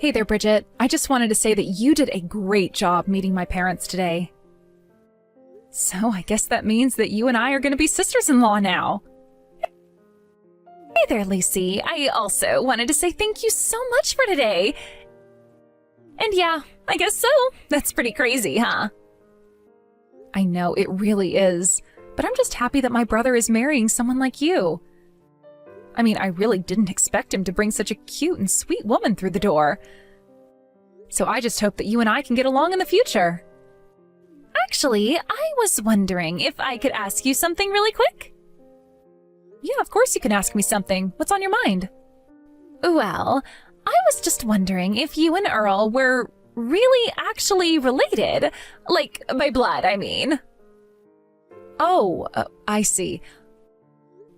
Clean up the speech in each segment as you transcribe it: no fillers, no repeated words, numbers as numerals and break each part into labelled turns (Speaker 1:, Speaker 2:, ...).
Speaker 1: Hey there, Bridget. I just wanted to say that you did a great job meeting my parents today. So I guess that means that you and I are going to be sisters-in-law now. Hey there, Lucy. I also wanted to say thank you so much for today. And yeah, I guess so. That's pretty crazy, huh? I know, it really is. But I'm just happy that my brother is marrying someone like you. I mean, I really didn't expect him to bring such a cute and sweet woman through the door. So I just hope that you and I can get along in the future. Actually, I was wondering if I could ask you something really quick? Yeah, of course you can ask me something. What's on your mind? Well, I was just wondering if you and Earl were really actually related. Like, by blood, I mean. Oh, I see.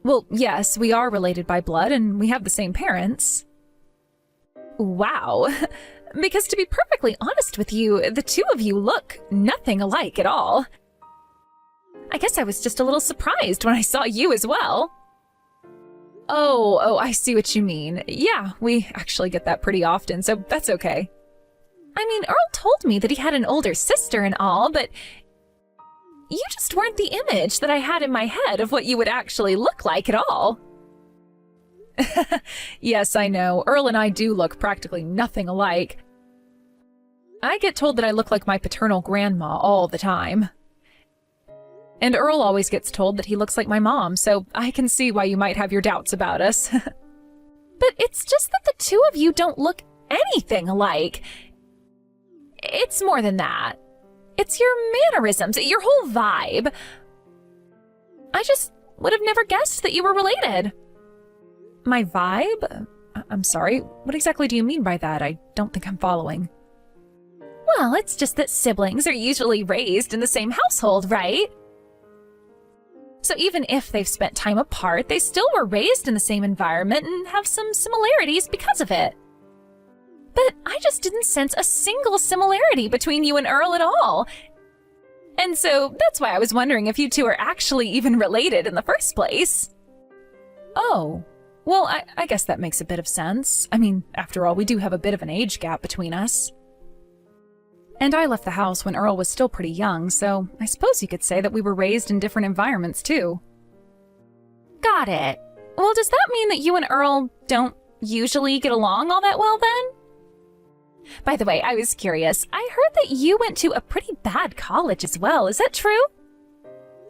Speaker 1: Well, yes, we are related by blood, and we have the same parents. Wow. Because to be perfectly honest with you, the two of you look nothing alike at all. I guess I was just a little surprised when I saw you as well. Oh, I see what you mean. Yeah, we actually get that pretty often, so that's okay. I mean, Earl told me that he had an older sister and all, but you just weren't the image that I had in my head of what you would actually look like at all. Yes, I know. Earl and I do look practically nothing alike. I get told that I look like my paternal grandma all the time. And Earl always gets told that he looks like my mom, so I can see why you might have your doubts about us. But it's just that the two of you don't look anything alike. It's more than that. It's your mannerisms, your whole vibe. I just would have never guessed that you were related. My vibe? I'm sorry, what exactly do you mean by that? I don't think I'm following. Well, it's just that siblings are usually raised in the same household, right? So even if they've spent time apart, they still were raised in the same environment and have some similarities because of it. But I just didn't sense a single similarity between you and Earl at all. And so that's why I was wondering if you two are actually even related in the first place. Oh, well, I guess that makes a bit of sense. I mean, after all, we do have a bit of an age gap between us. And I left the house when Earl was still pretty young, so I suppose you could say that we were raised in different environments too. Got it. Well, does that mean that you and Earl don't usually get along all that well then? By the way, I was curious. I heard that you went to a pretty bad college as well. Is that true?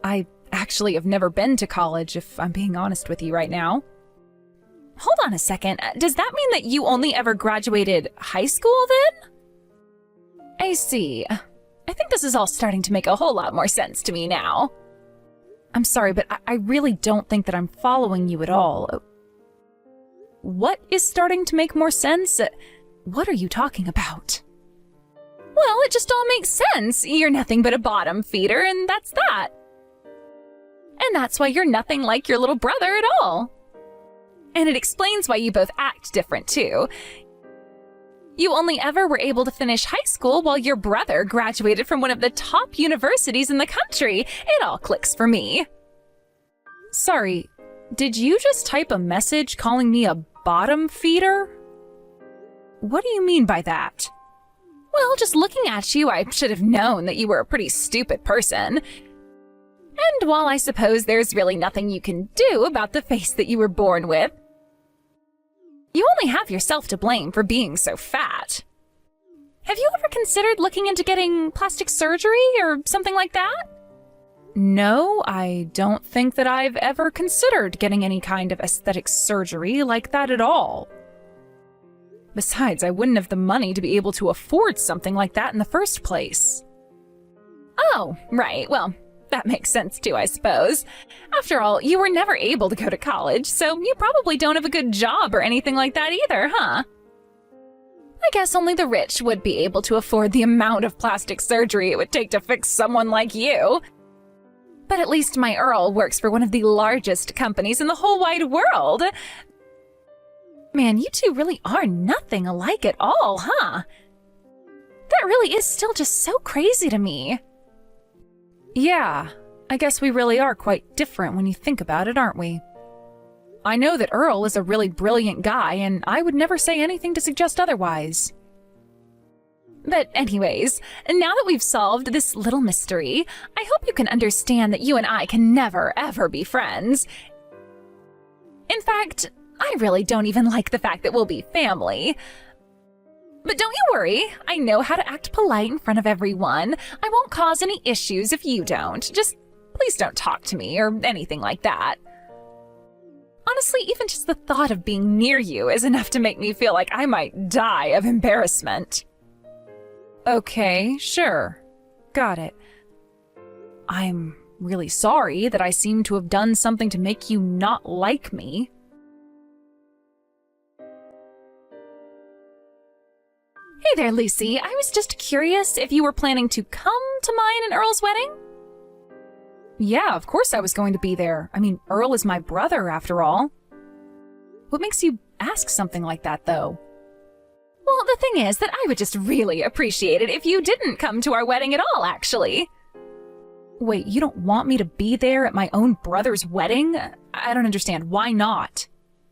Speaker 1: I actually have never been to college, if I'm being honest with you right now. Hold on a second. Does that mean that you only ever graduated high school then? I see. I think this is all starting to make a whole lot more sense to me now. I'm sorry, but I really don't think that I'm following you at all. What is starting to make more sense? What are you talking about? Well, it just all makes sense. You're nothing but a bottom feeder, and that's that. And that's why you're nothing like your little brother at all. And it explains why you both act different, too. You only ever were able to finish high school while your brother graduated from one of the top universities in the country. It all clicks for me. Sorry, did you just type a message calling me a bottom feeder? What do you mean by that? Well, just looking at you, I should have known that you were a pretty stupid person. And while I suppose there's really nothing you can do about the face that you were born with, you only have yourself to blame for being so fat. Have you ever considered looking into getting plastic surgery or something like that? No, I don't think that I've ever considered getting any kind of aesthetic surgery like that at all. Besides, I wouldn't have the money to be able to afford something like that in the first place. Oh, right, well, that makes sense too, I suppose. After all, you were never able to go to college, so you probably don't have a good job or anything like that either, huh? I guess only the rich would be able to afford the amount of plastic surgery it would take to fix someone like you. But at least my Earl works for one of the largest companies in the whole wide world. Man, you two really are nothing alike at all, huh? That really is still just so crazy to me. Yeah, I guess we really are quite different when you think about it, aren't we? I know that Earl is a really brilliant guy, and I would never say anything to suggest otherwise. But anyways, now that we've solved this little mystery, I hope you can understand that you and I can never, ever be friends. In fact, I really don't even like the fact that we'll be family. But don't you worry, I know how to act polite in front of everyone. I won't cause any issues if you don't. Just please don't talk to me or anything like that. Honestly, even just the thought of being near you is enough to make me feel like I might die of embarrassment. Okay, sure. Got it. I'm really sorry that I seem to have done something to make you not like me. Hey there, Lucy. I was just curious if you were planning to come to mine and Earl's wedding? Yeah, of course I was going to be there. I mean, Earl is my brother, after all. What makes you ask something like that, though? Well, the thing is that I would just really appreciate it if you didn't come to our wedding at all, actually. Wait, you don't want me to be there at my own brother's wedding? I don't understand. Why not?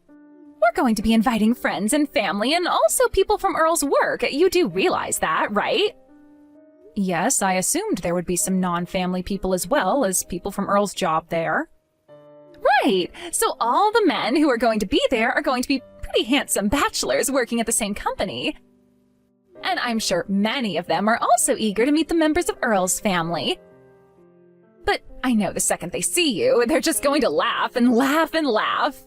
Speaker 1: We're going to be inviting friends and family and also people from Earl's work. You do realize that, right? Yes, I assumed there would be some non-family people as well as people from Earl's job there. Right! So all the men who are going to be there are going to be pretty handsome bachelors working at the same company. And I'm sure many of them are also eager to meet the members of Earl's family. But I know the second they see you, they're just going to laugh and laugh and laugh.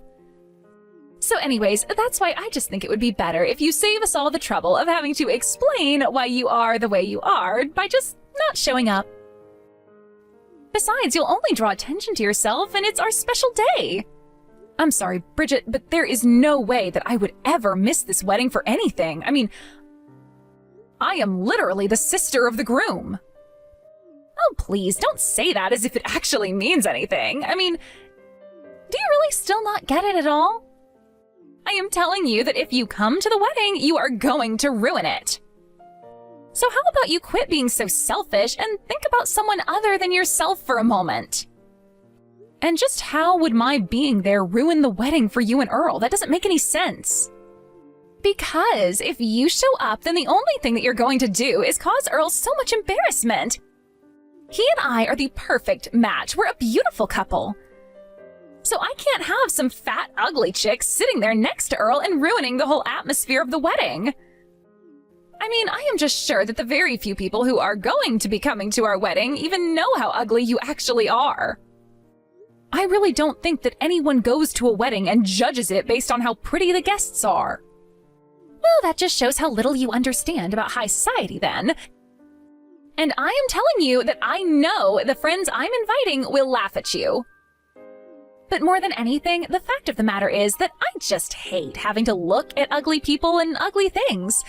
Speaker 1: So anyways, that's why I just think it would be better if you save us all the trouble of having to explain why you are the way you are by just not showing up. Besides, you'll only draw attention to yourself, and it's our special day. I'm sorry, Bridget, but there is no way that I would ever miss this wedding for anything. I mean, I am literally the sister of the groom. Oh, please, don't say that as if it actually means anything. I mean, do you really still not get it at all? I am telling you that if you come to the wedding, you are going to ruin it. So how about you quit being so selfish and think about someone other than yourself for a moment? And just how would my being there ruin the wedding for you and Earl? That doesn't make any sense. Because if you show up, then the only thing that you're going to do is cause Earl so much embarrassment. He and I are the perfect match. We're a beautiful couple. So I can't have some fat, ugly chick sitting there next to Earl and ruining the whole atmosphere of the wedding. I mean, I am just sure that the very few people who are going to be coming to our wedding even know how ugly you actually are. I really don't think that anyone goes to a wedding and judges it based on how pretty the guests are. Well, that just shows how little you understand about high society then. And I am telling you that I know the friends I'm inviting will laugh at you. But more than anything, the fact of the matter is that I just hate having to look at ugly people and ugly things.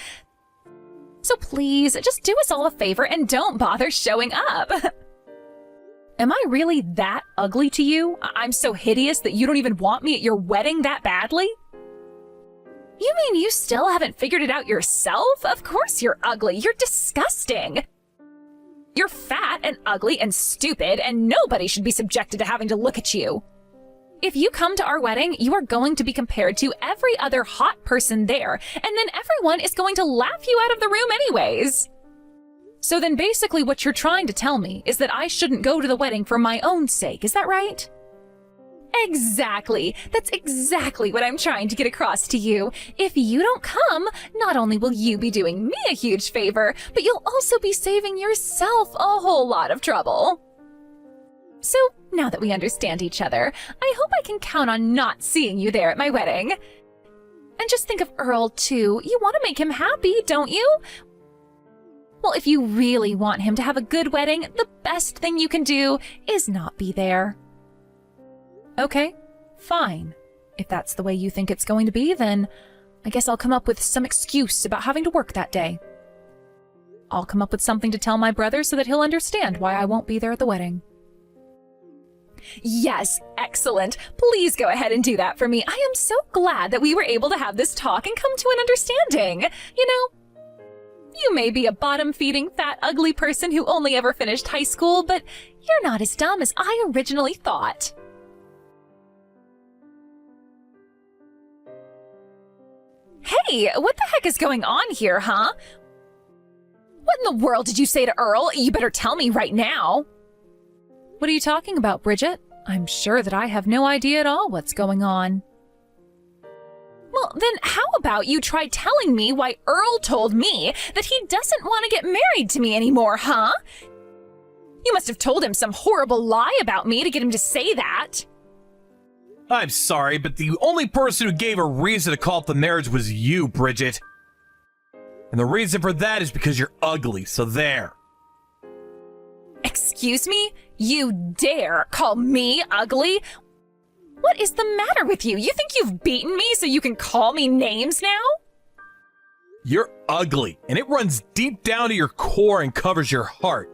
Speaker 1: So please, just do us all a favor and don't bother showing up. Am I really that ugly to you? I'm so hideous that you don't even want me at your wedding that badly? You mean you still haven't figured it out yourself? Of course you're ugly. You're disgusting. You're fat and ugly and stupid, and nobody should be subjected to having to look at you. If you come to our wedding, you are going to be compared to every other hot person there, and then everyone is going to laugh you out of the room anyways. So then basically what you're trying to tell me is that I shouldn't go to the wedding for my own sake, is that right? Exactly. That's exactly what I'm trying to get across to you. If you don't come, not only will you be doing me a huge favor, but you'll also be saving yourself a whole lot of trouble. So, now that we understand each other, I hope I can count on not seeing you there at my wedding. And just think of Earl, too. You want to make him happy, don't you? Well, if you really want him to have a good wedding, the best thing you can do is not be there. Okay, fine. If that's the way you think it's going to be, then I guess I'll come up with some excuse about having to work that day. I'll come up with something to tell my brother so that he'll understand why I won't be there at the wedding. Yes, excellent. Please go ahead and do that for me. I am so glad that we were able to have this talk and come to an understanding. You know, you may be a bottom-feeding, fat, ugly person who only ever finished high school, but you're not as dumb as I originally thought. Hey, what the heck is going on here, huh? What in the world did you say to Earl? You better tell me right now. What are you talking about, Bridget? I'm sure that I have no idea at all what's going on. Well, then how about you try telling me why Earl told me that he doesn't want to get married to me anymore, huh? You must have told him some horrible lie about me to get him to say that.
Speaker 2: I'm sorry, but the only person who gave a reason to call off the marriage was you, Bridget. And the reason for that is because you're ugly, so there.
Speaker 1: Excuse me? You dare call me ugly? What is the matter with you? You think you've beaten me so you can call me names now?
Speaker 2: You're ugly, and it runs deep down to your core and covers your heart.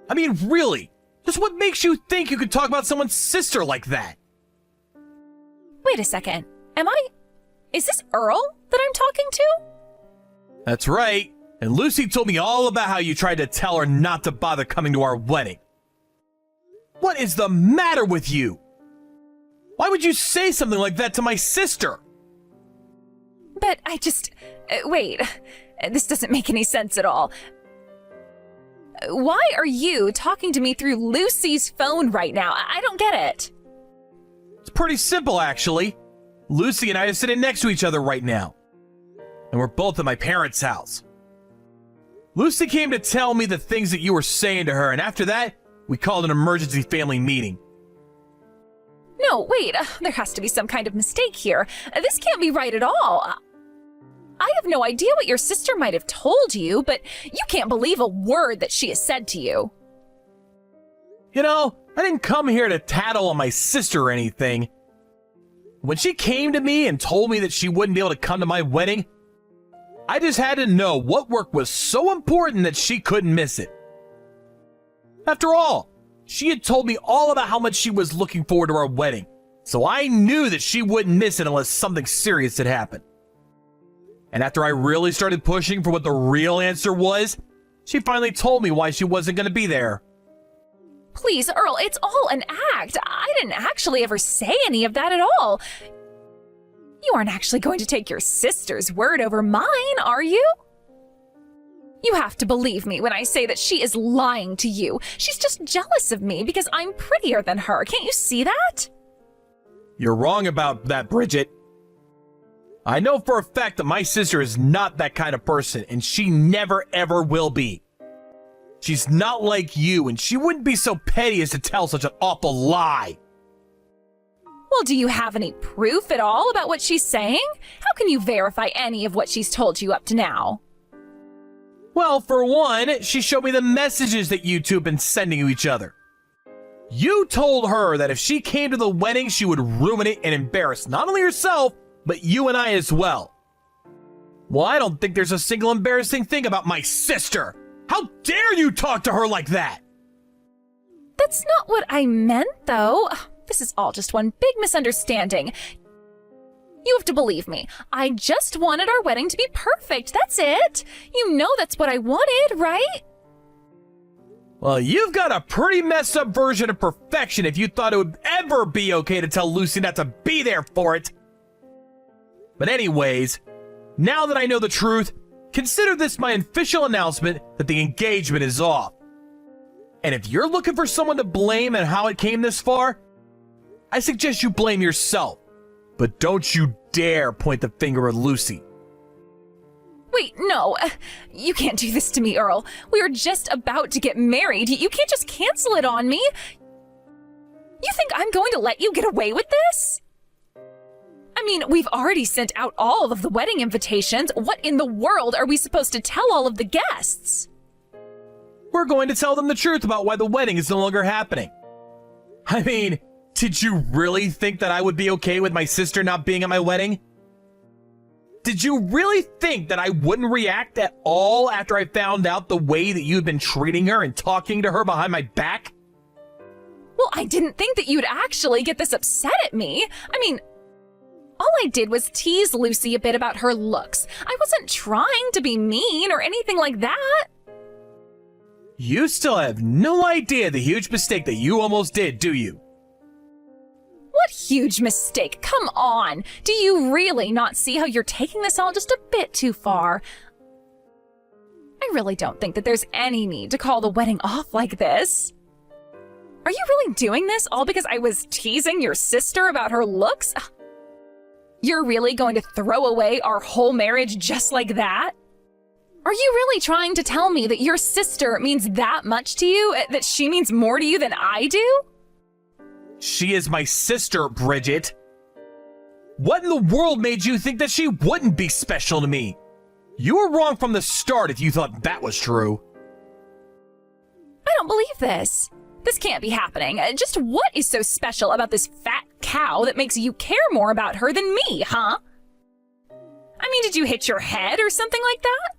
Speaker 2: I mean, really, just what makes you think you could talk about someone's sister like that?
Speaker 1: Wait a second. Is this Earl that I'm talking to?
Speaker 2: That's right. And Lucy told me all about how you tried to tell her not to bother coming to our wedding. What is the matter with you? Why would you say something like that to my sister?
Speaker 1: But wait, this doesn't make any sense at all. Why are you talking to me through Lucy's phone right now? I don't get it.
Speaker 2: It's pretty simple, actually. Lucy and I are sitting next to each other right now. And we're both at my parents' house. Lucy came to tell me the things that you were saying to her, and after that, we called an emergency family meeting.
Speaker 1: No, wait, there has to be some kind of mistake here. This can't be right at all. I have no idea what your sister might have told you, but you can't believe a word that she has said to you.
Speaker 2: You know, I didn't come here to tattle on my sister or anything. When she came to me and told me that she wouldn't be able to come to my wedding, I just had to know what work was so important that she couldn't miss it. After all, she had told me all about how much she was looking forward to our wedding, so I knew that she wouldn't miss it unless something serious had happened. And after I really started pushing for what the real answer was, she finally told me why she wasn't going to be there.
Speaker 1: Please, Earl, it's all an act. I didn't actually ever say any of that at all. You aren't actually going to take your sister's word over mine, are you? You have to believe me when I say that she is lying to you. She's just jealous of me because I'm prettier than her. Can't you see that?
Speaker 2: You're wrong about that, Bridget. I know for a fact that my sister is not that kind of person, and she never ever will be. She's not like you, and she wouldn't be so petty as to tell such an awful lie.
Speaker 1: Well, do you have any proof at all about what she's saying? How can you verify any of what she's told you up to now?
Speaker 2: Well, for one, she showed me the messages that you two have been sending to each other. You told her that if she came to the wedding, she would ruin it and embarrass not only herself, but you and I as well. Well, I don't think there's a single embarrassing thing about my sister. How dare you talk to her like that?
Speaker 1: That's not what I meant, though. This is all just one big misunderstanding. You have to believe me. I just wanted our wedding to be perfect. That's it. You know that's what I wanted, right?
Speaker 2: Well, you've got a pretty messed up version of perfection if you thought it would ever be okay to tell Lucy not to be there for it. But anyways, now that I know the truth, consider this my official announcement that the engagement is off. And if you're looking for someone to blame and how it came this far, I suggest you blame yourself. But don't you dare point the finger at Lucy.
Speaker 1: Wait, no. You can't do this to me, Earl. We were just about to get married. You can't just cancel it on me. You think I'm going to let you get away with this? I mean, we've already sent out all of the wedding invitations. What in the world are we supposed to tell all of the guests?
Speaker 2: We're going to tell them the truth about why the wedding is no longer happening. I mean, did you really think that I would be okay with my sister not being at my wedding? Did you really think that I wouldn't react at all after I found out the way that you've been treating her and talking to her behind my back?
Speaker 1: Well, I didn't think that you'd actually get this upset at me. I mean, all I did was tease Lucy a bit about her looks. I wasn't trying to be mean or anything like that.
Speaker 2: You still have no idea the huge mistake that you almost did, do you?
Speaker 1: What huge mistake? Come on. Do you really not see how you're taking this all just a bit too far? I really don't think that there's any need to call the wedding off like this. Are you really doing this all because I was teasing your sister about her looks? You're really going to throw away our whole marriage just like that? Are you really trying to tell me that your sister means that much to you? That she means more to you than I do?
Speaker 2: She is my sister, Bridget. What in the world made you think that she wouldn't be special to me? You were wrong from the start if you thought that was true.
Speaker 1: I don't believe this. This can't be happening. Just what is so special about this fat cow that makes you care more about her than me, huh? I mean, did you hit your head or something like that?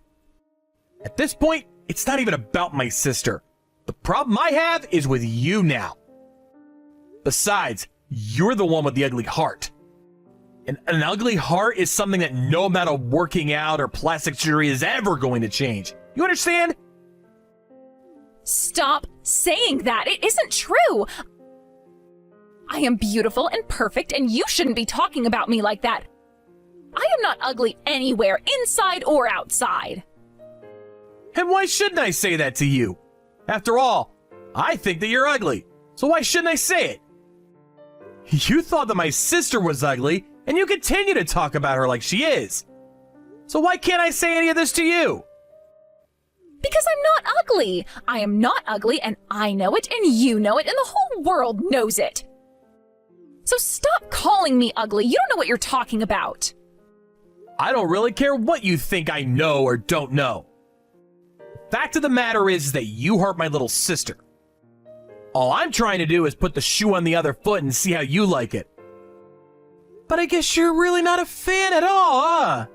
Speaker 2: At this point, it's not even about my sister. The problem I have is with you now. Besides, you're the one with the ugly heart. And an ugly heart is something that no amount of working out or plastic surgery is ever going to change. You understand?
Speaker 1: Stop saying that. It isn't true. I am beautiful and perfect, and you shouldn't be talking about me like that. I am not ugly anywhere, inside or outside.
Speaker 2: And why shouldn't I say that to you? After all, I think that you're ugly, so why shouldn't I say it? You thought that my sister was ugly, and you continue to talk about her like she is. So why can't I say any of this to you?
Speaker 1: Because I'm not ugly. I am not ugly, and I know it, and you know it, and the whole world knows it. So stop calling me ugly. You don't know what you're talking about.
Speaker 2: I don't really care what you think I know or don't know. Fact of the matter is that you hurt my little sister. All I'm trying to do is put the shoe on the other foot and see how you like it. But I guess you're really not a fan at all, huh?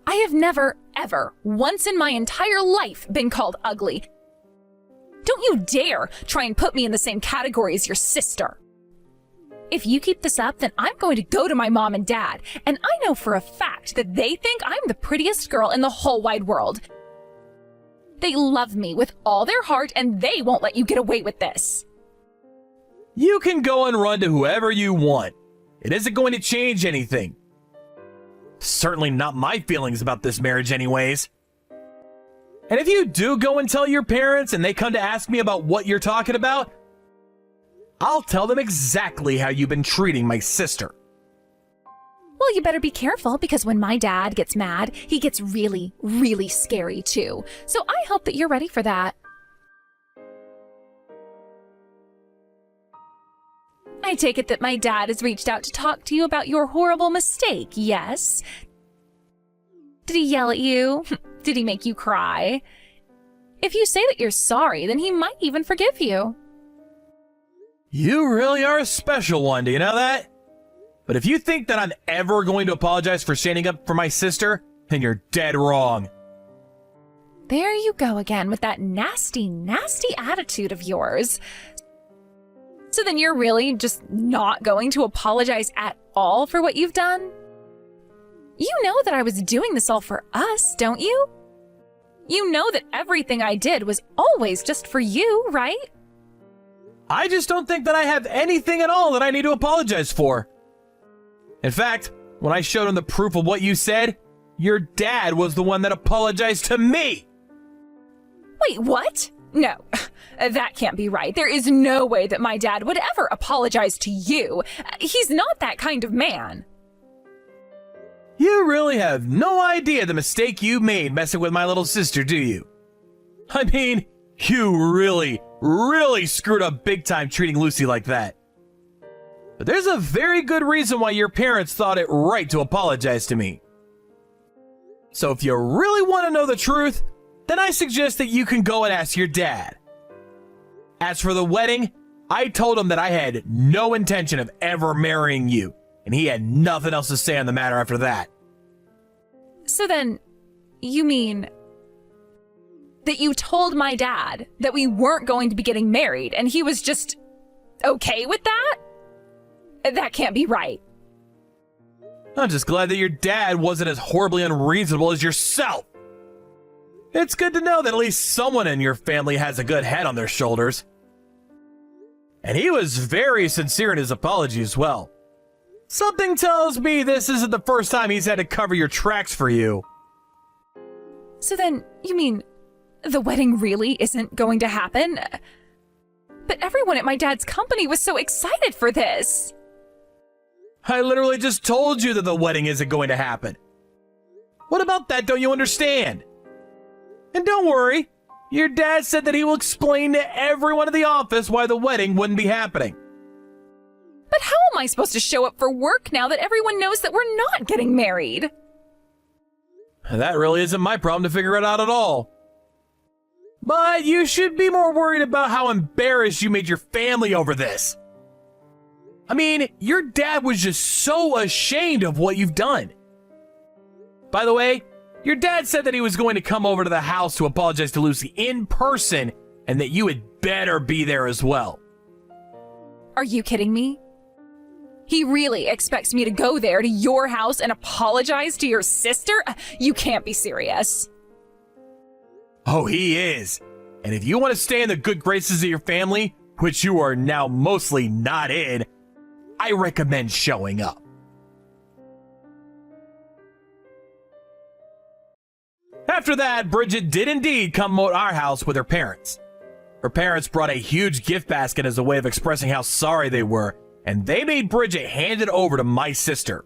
Speaker 1: I have never, ever, once in my entire life been called ugly. Don't you dare try and put me in the same category as your sister. If you keep this up, then I'm going to go to my mom and dad, and I know for a fact that they think I'm the prettiest girl in the whole wide world. They love me with all their heart, and they won't let you get away with this.
Speaker 2: You can go and run to whoever you want. It isn't going to change anything. Certainly not my feelings about this marriage anyways. And if you do go and tell your parents and they come to ask me about what you're talking about, I'll tell them exactly how you've been treating my sister.
Speaker 1: Well, you better be careful, because when my dad gets mad, he gets really, really scary too. So I hope that you're ready for that. I take it that my dad has reached out to talk to you about your horrible mistake, yes? Did he yell at you? Did he make you cry? If you say that you're sorry, then he might even forgive you.
Speaker 2: You really are a special one, do you know that? But if you think that I'm ever going to apologize for standing up for my sister, then you're dead wrong.
Speaker 1: There you go again with that nasty, nasty attitude of yours. So then you're really just not going to apologize at all for what you've done? You know that I was doing this all for us, don't you? You know that everything I did was always just for you, right?
Speaker 2: I just don't think that I have anything at all that I need to apologize for. In fact, when I showed him the proof of what you said, your dad was the one that apologized to me.
Speaker 1: Wait, what? No, that can't be right. There is no way that my dad would ever apologize to you. He's not that kind of man.
Speaker 2: You really have no idea the mistake you made messing with my little sister, do you? I mean, you really screwed up big time treating Lucy like that. But there's a very good reason why your parents thought it right to apologize to me. So if you really want to know the truth, then I suggest that you can go and ask your dad. As for the wedding, I told him that I had no intention of ever marrying you, and he had nothing else to say on the matter after that.
Speaker 1: So then, you mean that you told my dad that we weren't going to be getting married, and he was just okay with that? That can't be right.
Speaker 2: I'm just glad that your dad wasn't as horribly unreasonable as yourself. It's good to know that at least someone in your family has a good head on their shoulders. And he was very sincere in his apology as well. Something tells me this isn't the first time he's had to cover your tracks for you.
Speaker 1: So then, you mean the wedding really isn't going to happen? But everyone at my dad's company was so excited for this.
Speaker 2: I literally just told you that the wedding isn't going to happen. What about that don't you understand? And don't worry, your dad said that he will explain to everyone in the office why the wedding wouldn't be happening.
Speaker 1: But how am I supposed to show up for work now that everyone knows that we're not getting married?
Speaker 2: That really isn't my problem to figure it out at all. But you should be more worried about how embarrassed you made your family over this. I mean, your dad was just so ashamed of what you've done. By the way, your dad said that he was going to come over to the house to apologize to Lucy in person and that you had better be there as well.
Speaker 1: Are you kidding me? He really expects me to go there to your house and apologize to your sister? You can't be serious.
Speaker 2: Oh, he is. And if you want to stay in the good graces of your family, which you are now mostly not in, I recommend showing up. After that, Bridget did indeed come to our house with her parents. Her parents brought a huge gift basket as a way of expressing how sorry they were, and they made Bridget hand it over to my sister.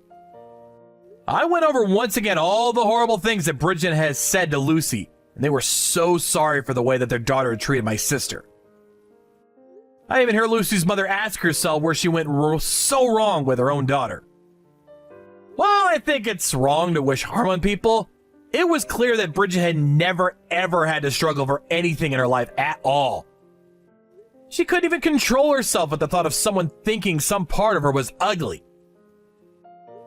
Speaker 2: I went over once again all the horrible things that Bridget has said to Lucy, and they were so sorry for the way that their daughter had treated my sister. I even heard Lucy's mother ask herself where she went so wrong with her own daughter. While I think it's wrong to wish harm on people, it was clear that Bridget had never ever had to struggle for anything in her life at all. She couldn't even control herself at the thought of someone thinking some part of her was ugly.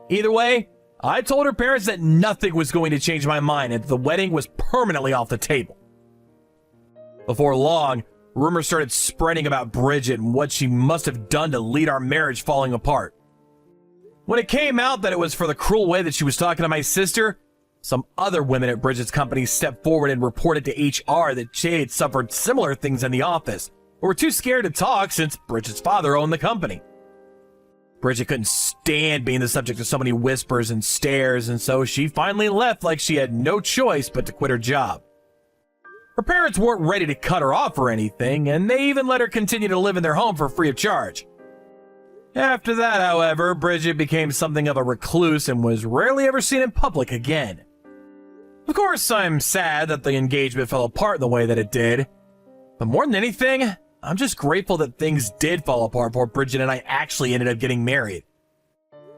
Speaker 2: Either way, I told her parents that nothing was going to change my mind and that the wedding was permanently off the table. Before long, rumors started spreading about Bridget and what she must have done to lead our marriage falling apart. When it came out that it was for the cruel way that she was talking to my sister, some other women at Bridget's company stepped forward and reported to HR that she had suffered similar things in the office, but were too scared to talk since Bridget's father owned the company. Bridget couldn't stand being the subject of so many whispers and stares, and so she finally left like she had no choice but to quit her job. Her parents weren't ready to cut her off or anything, and they even let her continue to live in their home for free of charge. After that, however, Bridget became something of a recluse and was rarely ever seen in public again. Of course, I'm sad that the engagement fell apart the way that it did, but more than anything, I'm just grateful that things did fall apart before Bridget and I actually ended up getting married.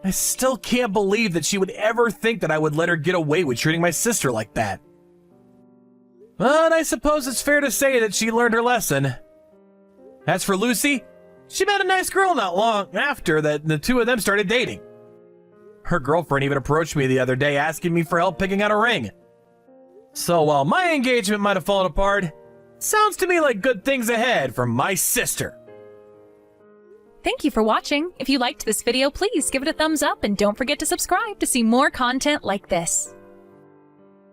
Speaker 2: I still can't believe that she would ever think that I would let her get away with treating my sister like that. But I suppose it's fair to say that she learned her lesson. As for Lucy, she met a nice girl not long after that the two of them started dating. Her girlfriend even approached me the other day asking me for help picking out a ring. So while my engagement might have fallen apart, sounds to me like good things ahead for my sister.
Speaker 1: Thank you for watching. If you liked this video, please give it a thumbs up and don't forget to subscribe to see more content like this.